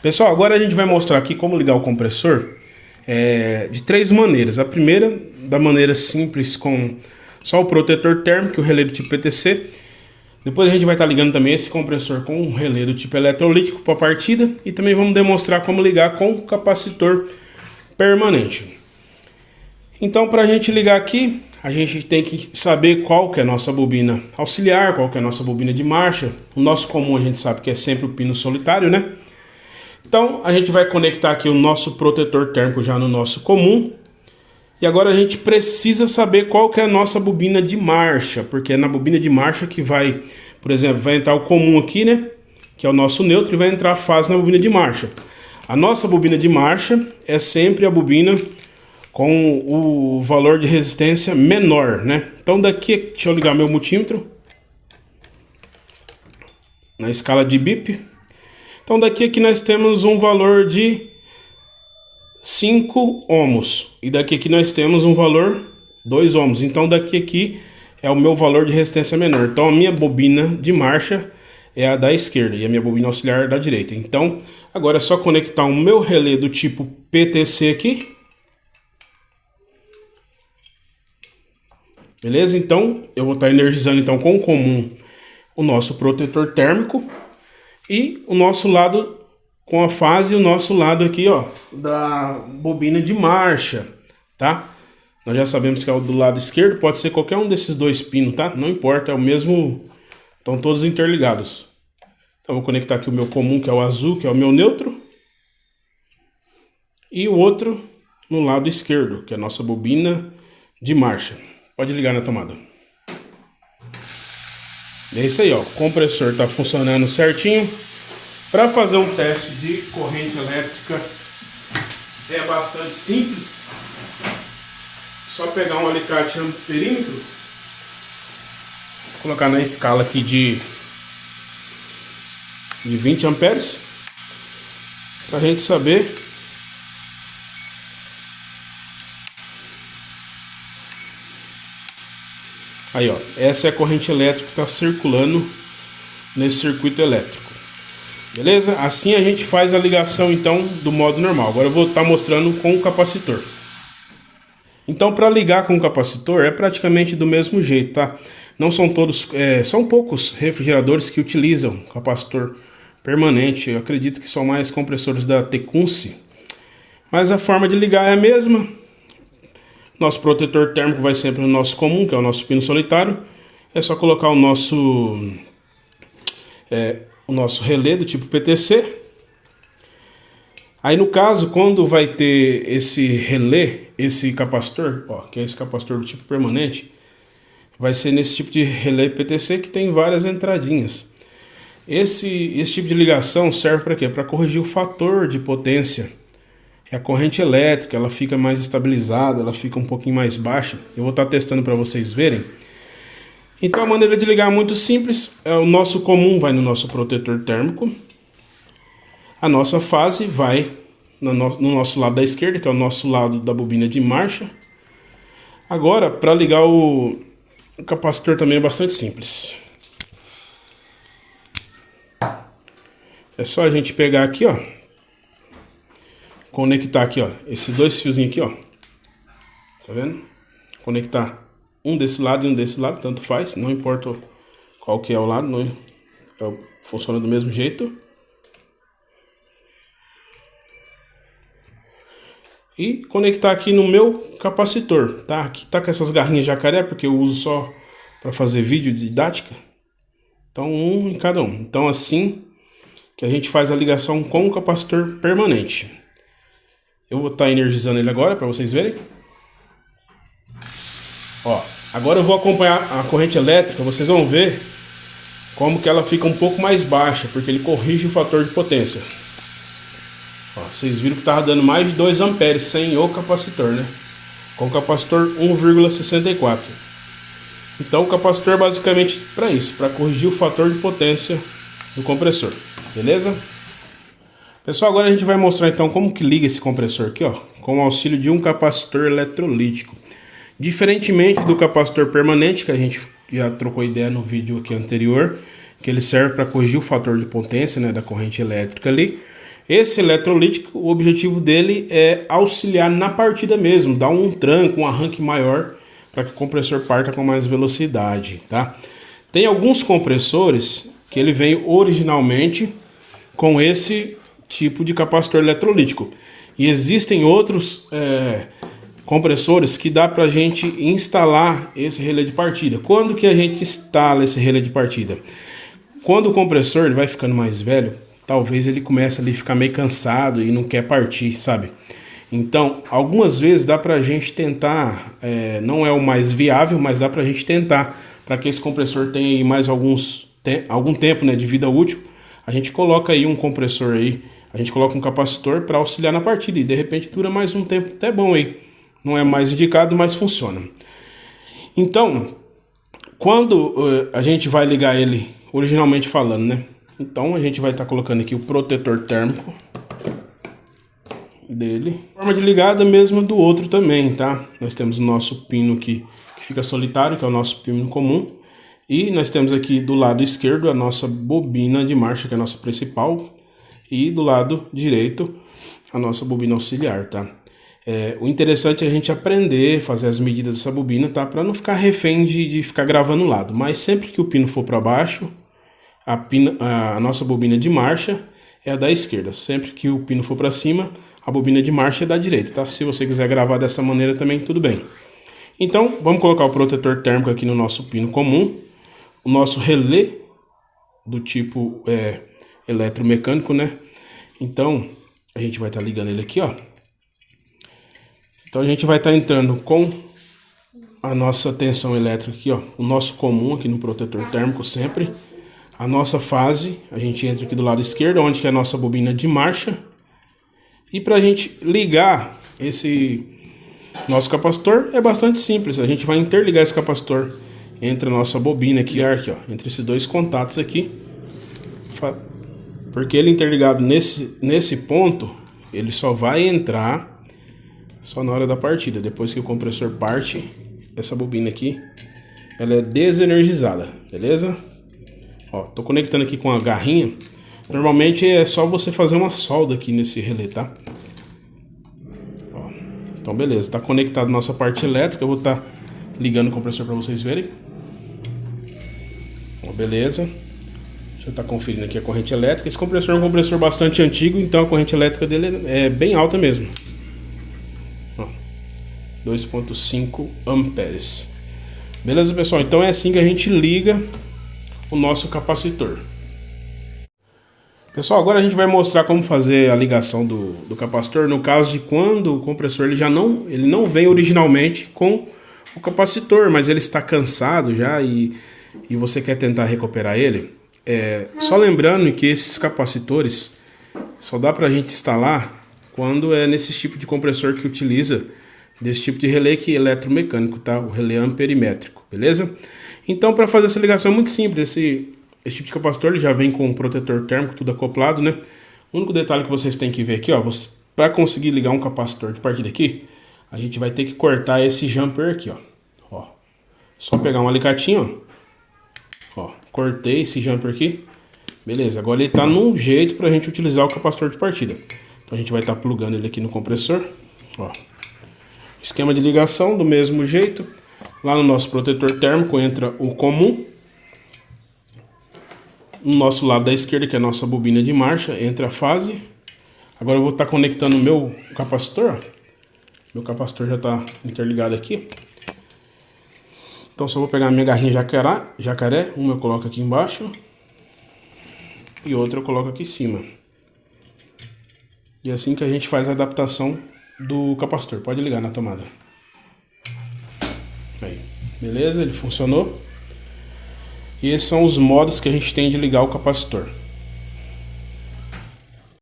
Pessoal, agora a gente vai mostrar aqui como ligar o compressor de três maneiras. A primeira, da maneira simples, com só o protetor térmico e o relé do tipo PTC. Depois a gente vai estar ligando também esse compressor com um relé do tipo eletrolítico para partida. E também vamos demonstrar como ligar com o capacitor permanente. Então, para a gente ligar aqui, a gente tem que saber qual que é a nossa bobina auxiliar, qual que é a nossa bobina de marcha. O nosso comum a gente sabe que é sempre o pino solitário, né? Então, a gente vai conectar aqui o nosso protetor térmico já no nosso comum. E agora a gente precisa saber qual que é a nossa bobina de marcha, porque é na bobina de marcha que vai, por exemplo, vai entrar o comum aqui, né? Que é o nosso neutro, e vai entrar a fase na bobina de marcha. A nossa bobina de marcha é sempre a bobina com o valor de resistência menor, né? Então daqui, deixa eu ligar meu multímetro na escala de BIP. Então daqui aqui nós temos um valor de 5 ohms. E daqui aqui nós temos um valor 2 ohms. Então daqui aqui é o meu valor de resistência menor. Então a minha bobina de marcha é a da esquerda e a minha bobina auxiliar é da direita. Então agora é só conectar o meu relé do tipo PTC aqui. Beleza? Então eu vou estar energizando então com o comum o nosso protetor térmico. E o nosso lado com a fase, o nosso lado aqui, ó, da bobina de marcha, tá? Nós já sabemos que é o do lado esquerdo, pode ser qualquer um desses dois pinos, tá? Não importa, é o mesmo, estão todos interligados. Então vou conectar aqui o meu comum, que é o azul, que é o meu neutro. E o outro no lado esquerdo, que é a nossa bobina de marcha. Pode ligar na tomada. É isso aí, ó. O compressor está funcionando certinho. Para fazer um teste de corrente elétrica é bastante simples. Só pegar um alicate amperímetro, colocar na escala aqui de 20 amperes, para a gente saber aí, ó, essa é a corrente elétrica que está circulando nesse circuito elétrico. Beleza? Assim a gente faz a ligação então do modo normal. Agora eu vou estar mostrando com o capacitor. Então, para ligar com o capacitor é praticamente do mesmo jeito, tá? Não são todos, são poucos refrigeradores que utilizam capacitor permanente. Eu acredito que são mais compressores da Tecunce. Mas a forma de ligar é a mesma. Nosso protetor térmico vai sempre no nosso comum, que é o nosso pino solitário. É só colocar o nosso relé do tipo PTC. Aí no caso, quando vai ter esse relé, esse capacitor, ó, que é esse capacitor do tipo permanente, vai ser nesse tipo de relé PTC que tem várias entradinhas. Esse tipo de ligação serve para quê? Para corrigir o fator de potência. É a corrente elétrica, ela fica mais estabilizada, ela fica um pouquinho mais baixa. Eu vou estar testando para vocês verem. Então a maneira de ligar é muito simples. O nosso comum vai no nosso protetor térmico. A nossa fase vai no nosso lado da esquerda, que é o nosso lado da bobina de marcha. Agora, para ligar o capacitor também é bastante simples. É só a gente pegar aqui, ó. Conectar aqui, ó, esses dois fiozinhos aqui, ó. Tá vendo? Conectar um desse lado e um desse lado, tanto faz, não importa qual que é o lado, não, funciona do mesmo jeito. E conectar aqui no meu capacitor, tá? Aqui tá com essas garrinhas jacaré, porque eu uso só para fazer vídeo didática. Então, um em cada um. Então, assim que a gente faz a ligação com o capacitor permanente. Eu vou estar energizando ele agora para vocês verem. Ó, agora eu vou acompanhar a corrente elétrica, vocês vão ver como que ela fica um pouco mais baixa, porque ele corrige o fator de potência. Ó, vocês viram que estava dando mais de 2 amperes sem o capacitor, né? Com o capacitor 1,64. Então o capacitor é basicamente para isso, para corrigir o fator de potência do compressor, beleza? Pessoal, agora a gente vai mostrar então como que liga esse compressor aqui, ó, com o auxílio de um capacitor eletrolítico. Diferentemente do capacitor permanente, que a gente já trocou ideia no vídeo aqui anterior, que ele serve para corrigir o fator de potência, né, da corrente elétrica ali. Esse eletrolítico, o objetivo dele é auxiliar na partida mesmo, dar um tranco, um arranque maior para que o compressor parta com mais velocidade, tá? Tem alguns compressores que ele vem originalmente com esse tipo de capacitor eletrolítico. E existem outros compressores que dá para a gente instalar esse relé de partida. Quando que a gente instala esse relé de partida? Quando o compressor ele vai ficando mais velho, talvez ele comece ali a ficar meio cansado e não quer partir, sabe? Então, algumas vezes dá pra gente tentar, não é o mais viável, mas dá pra gente tentar, para que esse compressor tenha aí mais algum tempo, né, de vida útil, a gente coloca aí um compressor aí, a gente coloca um capacitor para auxiliar na partida e de repente dura mais um tempo até bom aí. Não é mais indicado, mas funciona. Então, quando a gente vai ligar ele, originalmente falando, né? Então a gente vai estar colocando aqui o protetor térmico dele. Forma de ligada mesmo do outro também, tá? Nós temos o nosso pino aqui que fica solitário, que é o nosso pino comum. E nós temos aqui do lado esquerdo a nossa bobina de marcha, que é a nossa principal. E do lado direito a nossa bobina auxiliar, tá? O interessante é a gente aprender, fazer as medidas dessa bobina, tá? Para não ficar refém de ficar gravando o lado. Mas sempre que o pino for para baixo, a nossa bobina de marcha é a da esquerda. Sempre que o pino for para cima, a bobina de marcha é da direita, tá? Se você quiser gravar dessa maneira também, tudo bem. Então, vamos colocar o protetor térmico aqui no nosso pino comum. O nosso relé do tipo eletromecânico, né? Então, a gente vai estar ligando ele aqui, ó. Então, a gente vai estar entrando com a nossa tensão elétrica aqui, ó. O nosso comum aqui no protetor térmico sempre. A nossa fase, a gente entra aqui do lado esquerdo, onde que é a nossa bobina de marcha. E para a gente ligar esse nosso capacitor, é bastante simples. A gente vai interligar esse capacitor entre a nossa bobina aqui, ó, entre esses dois contatos aqui. Porque ele interligado nesse ponto, ele só vai entrar só na hora da partida. Depois que o compressor parte, essa bobina aqui, ela é desenergizada, beleza? Ó, tô conectando aqui com a garrinha. Normalmente é só você fazer uma solda aqui nesse relé, tá? Ó, então beleza, tá conectado nossa parte elétrica. Eu vou estar ligando o compressor para vocês verem. Ó, beleza. Deixa eu estar conferindo aqui a corrente elétrica. Esse compressor é um compressor bastante antigo, então a corrente elétrica dele é bem alta mesmo. Ó, 2,5 amperes. Beleza, pessoal? Então é assim que a gente liga o nosso capacitor. Pessoal, agora a gente vai mostrar como fazer a ligação do capacitor no caso de quando o compressor ele não vem originalmente com o capacitor, mas ele está cansado já e você quer tentar recuperar ele. Só lembrando que esses capacitores só dá pra gente instalar quando é nesse tipo de compressor que utiliza desse tipo de relé que é eletromecânico, tá? O relé amperimétrico, beleza? Então, para fazer essa ligação é muito simples. Esse tipo de capacitor ele já vem com um protetor térmico, tudo acoplado, né? O único detalhe que vocês têm que ver aqui, ó, para conseguir ligar um capacitor de partir daqui, a gente vai ter que cortar esse jumper aqui, ó. Só pegar um alicatinho, ó, cortei esse jumper aqui. Beleza, agora ele tá num jeito pra gente utilizar o capacitor de partida. Então a gente vai estar plugando ele aqui no compressor, ó. Esquema de ligação do mesmo jeito. Lá no nosso protetor térmico entra o comum. No nosso lado da esquerda, que é a nossa bobina de marcha, entra a fase. Agora eu vou estar conectando o meu capacitor, ó. Meu capacitor já está interligado aqui. Então só vou pegar a minha garrinha jacaré. Uma eu coloco aqui embaixo e outra eu coloco aqui em cima. E é assim que a gente faz a adaptação do capacitor. Pode ligar na tomada. Aí, beleza, ele funcionou. E esses são os modos que a gente tem de ligar o capacitor.